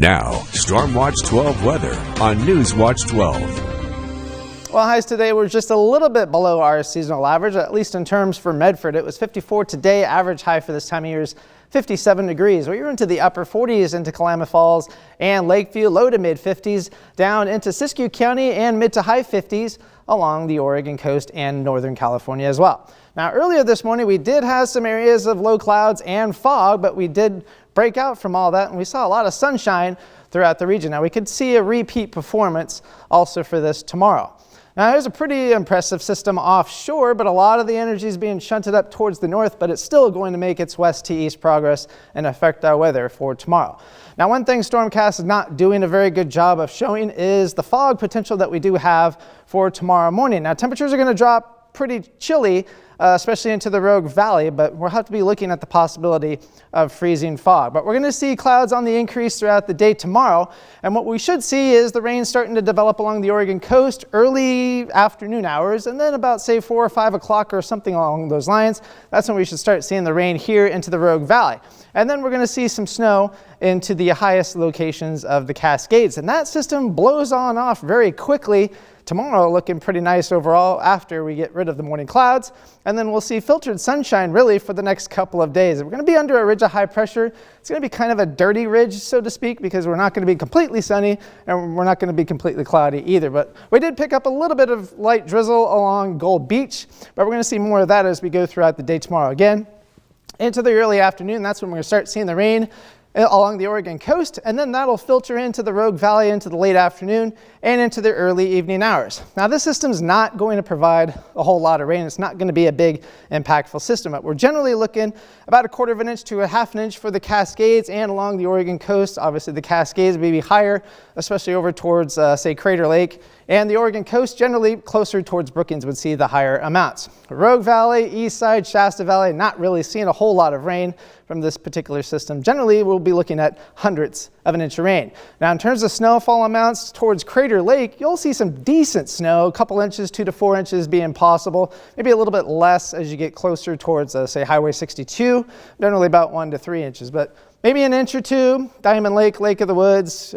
Now, Stormwatch 12 weather on News Watch 12. Well, highs today were just a little bit below our seasonal average, at least in terms for Medford. It was 54 today. Average high for this time of year is 57 degrees. We were into the upper 40s into Klamath Falls and Lakeview, low to mid 50s, down into Siskiyou County and mid to high 50s along the Oregon coast and Northern California as well. Now, earlier this morning, we did have some areas of low clouds and fog, but we did break out from all that and we saw a lot of sunshine throughout the region. Now, we could see a repeat performance also for this tomorrow. Now, there's a pretty impressive system offshore, but a lot of the energy is being shunted up towards the north, but it's still going to make its west to east progress and affect our weather for tomorrow. Now, one thing Stormcast is not doing a very good job of showing is the fog potential that we do have for tomorrow morning. Now, temperatures are going to drop pretty chilly, especially into the Rogue Valley, but we'll have to be looking at the possibility of freezing fog. But we're going to see clouds on the increase throughout the day tomorrow, and what we should see is the rain starting to develop along the Oregon coast early afternoon hours, and then about say 4 or 5 o'clock or something along those lines. That's when we should start seeing the rain here into the Rogue Valley. And then we're going to see some snow into the highest locations of the Cascades, and that system blows on off very quickly. Tomorrow looking pretty nice overall after we get rid of the morning clouds, and then we'll see filtered sunshine really for the next couple of days. We're going to be under a ridge of high pressure. It's going to be kind of a dirty ridge, so to speak, because we're not going to be completely sunny and we're not going to be completely cloudy either. But we did pick up a little bit of light drizzle along Gold Beach, but we're going to see more of that as we go throughout the day tomorrow. Again, into the early afternoon, that's when we're going to start seeing the rain along the Oregon coast, and then that'll filter into the Rogue Valley into the late afternoon and into the early evening hours. Now, this system's not going to provide a whole lot of rain. It's not going to be a big impactful system, but we're generally looking about 1/4 of an inch to a 1/2 an inch for the Cascades and along the Oregon coast. Obviously, the Cascades may be higher, especially over towards, say, Crater Lake, and the Oregon coast, generally closer towards Brookings, would see the higher amounts. Rogue Valley, East Side, Shasta Valley, not really seeing a whole lot of rain from this particular system. Generally, we'll be looking at 1/100ths of an inch of rain. Now, in terms of snowfall amounts towards Crater Lake, you'll see some decent snow, a couple inches, 2 to 4 inches being possible, maybe a little bit less as you get closer towards, say, Highway 62, generally about 1 to 3 inches, but maybe an inch or two. Diamond Lake, Lake of the Woods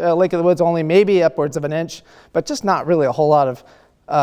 only maybe upwards of an inch, but just not really a whole lot of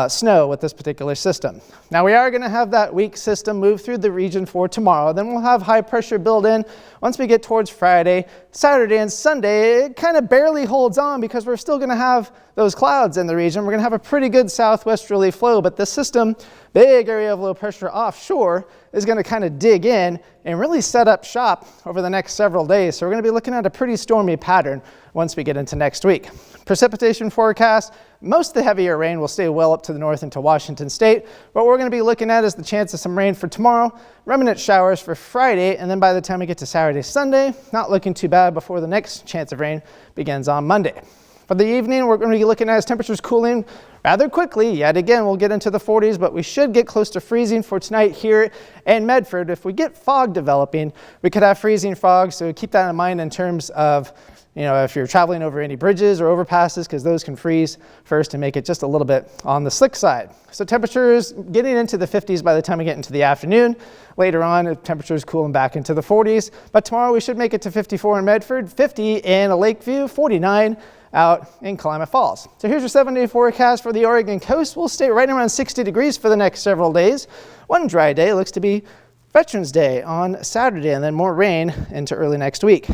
snow with this particular system. Now, we are going to have that weak system move through the region for tomorrow. Then we'll have high pressure build in once we get towards Friday, Saturday, and Sunday. It kind of barely holds on because we're still going to have those clouds in the region. We're going to have a pretty good southwesterly flow, but this system, big area of low pressure offshore, is going to kind of dig in and really set up shop over the next several days. So we're going to be looking at a pretty stormy pattern once we get into next week. Precipitation forecast, most of the heavier rain will stay well up to the north into Washington State. What we're going to be looking at is the chance of some rain for tomorrow, remnant showers for Friday, and then by the time we get to Saturday, Sunday, not looking too bad before the next chance of rain begins on Monday. For the evening, we're going to be looking at as temperatures cooling rather quickly. Yet again, we'll get into the 40s, but we should get close to freezing for tonight here in Medford. If we get fog developing, we could have freezing fog, so keep that in mind in terms of, if you're traveling over any bridges or overpasses, because those can freeze first and make it just a little bit on the slick side. So temperatures getting into the 50s by the time we get into the afternoon. Later on, temperatures cooling back into the 40s. But tomorrow we should make it to 54 in Medford, 50 in Lakeview, 49 out in Klamath Falls. So here's your 7-day forecast for the Oregon coast. We'll stay right around 60 degrees for the next several days. One dry day looks to be Veterans Day on Saturday, and then more rain into early next week.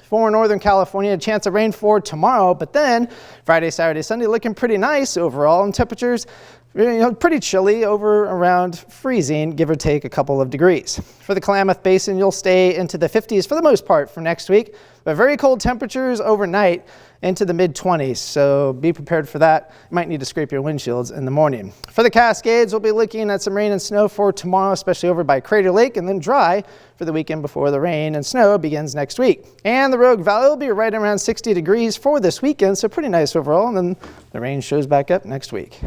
For Northern California, a chance of rain for tomorrow, but then Friday, Saturday, Sunday looking pretty nice overall, and temperatures pretty chilly, over around freezing, give or take a couple of degrees. For the Klamath Basin, you'll stay into the 50s for the most part for next week, but very cold temperatures overnight into the mid-20s, so be prepared for that. You might need to scrape your windshields in the morning. For the Cascades, we'll be looking at some rain and snow for tomorrow, especially over by Crater Lake, and then dry for the weekend before the rain and snow begins next week. And the Rogue Valley will be right around 60 degrees for this weekend, so pretty nice overall, and then the rain shows back up next week.